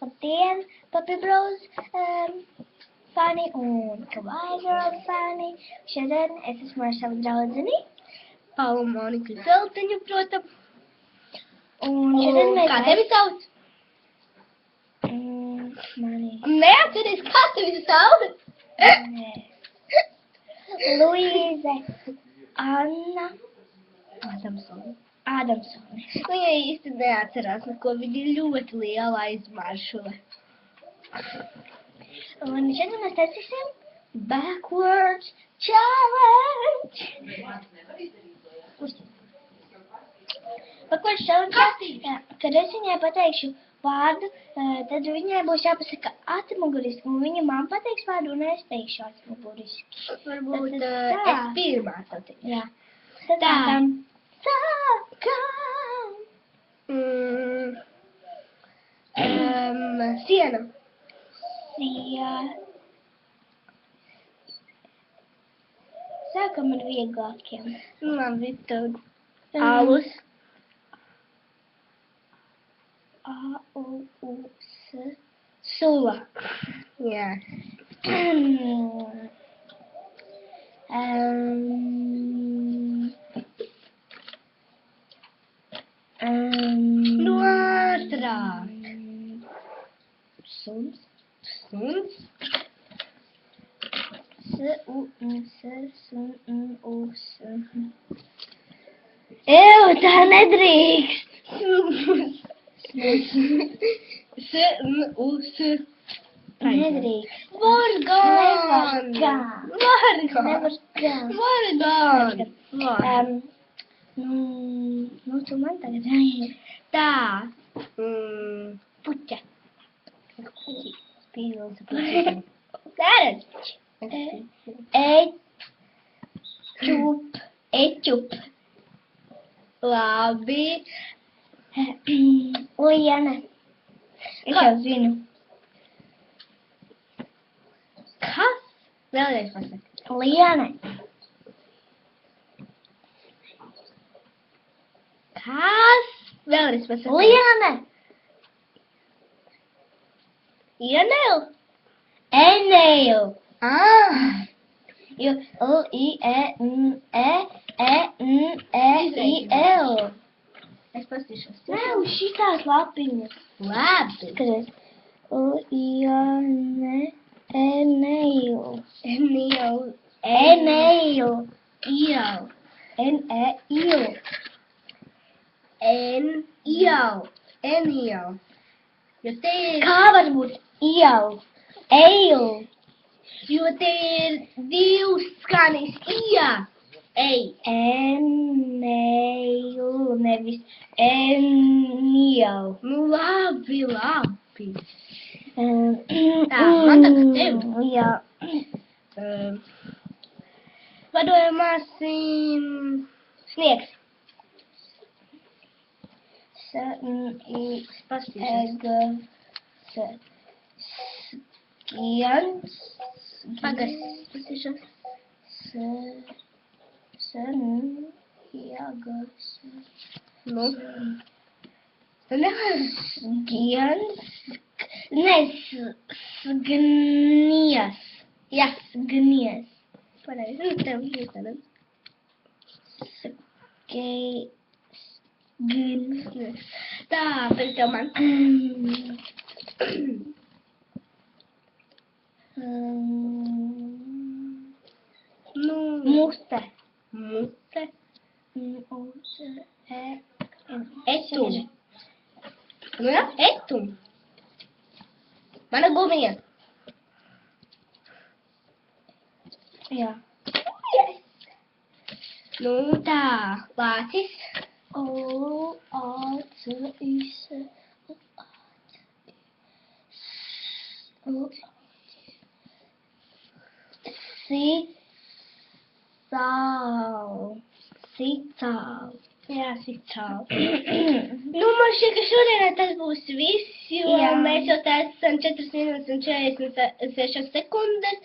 Labdien, Puppy Bros fani un Kawaii Girl fani. Šodien es esmu ar savu draudzeni. Paula Monika Zeltiņu, protams. Un šodien mēs... Kā tevi sauc? Mani... Neatceries, kā tevi sauc? Nē. Luīze Anna Adamsone. Adamsone. Viņa īsti neatcerās neko, viņa ir ļoti liela aizmaršula. Un šodien mēs taisīsim Backwards Challenge. Backwards Challenge, kad es viņai pateikšu vārdu, tad viņai būs jāpasaka atmuguriski, un viņa man pateiks vārdu, un es teikšu atmuguriski. Varbūt tā. es pirmā satikšu. Jā. Tad Tā. Sākam. Siena. Sākam ar vieglākiem. Labi, tad alus. A-U-U-S. Sula. Jā. Nu ātrāk. Suns. Suns. S-U-N-S-S-U-N-U-S. Ew, tā nedrīkst. S-N-U-S. Nedrīkst. Vargan. Nevar gan. Vargan. Nu, tu man tagad. Tā. Puķa. Spīdlis puķa. Sēredz. Eķup. Labi. Liene. Es jau zinu. Kas? Vēlreiz pasaka. Liene. Kas? Vēlreiz pasaka. Liene. Ienēl? Enēl. Jo L-I-E-N-E-E-N-E-I-L. Es pastīšos. Nav šitās lapiņas. Labi. Skaties. L-I-E-N-E-Enēl. Enēl. Enēl. Iel. N-E-I-L. N-Iel. Enēl. Jo te ir... Kā var būt iel? Eil. Jo te ir divas skanis ija. Ei. Enēl, nevis enēl. Nu labi. Tā, man tagad tev. Jā. Padomāsim. Sniegs. Skiens. Pagas. Pastīšos. Nu. Tu nevar. Skiens. Ne, sgnies. Jā. Sgnies. Pareizi. Nu, tev jūtana. Sgnies. Tā, pēc tev man. Nu. Mute. Mute. M-U-T-E. Etum. Nu jā, etum. Mana gumija. Jā. Nu tā, vācis. O-A-C-I-S. Sicāl. Jā, sicāl. Nu, man šķiet, ka šodien tas būs viss, jo Jā. mēs jau tā esam 4 minūtes un 46 sekundes.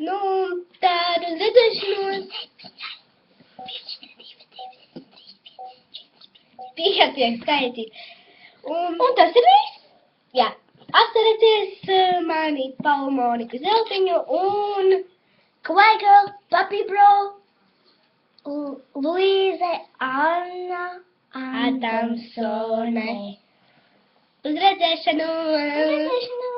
Nu, tādu redzēšanos. Pietiek skaitīt. Un tas ir viss? Jā. mani Paula Monika Zeltiņu un Kawaii Girl, Puppy Bro, Luīze Anna Adamsone. Uz redzēšanu! Redzēšanos!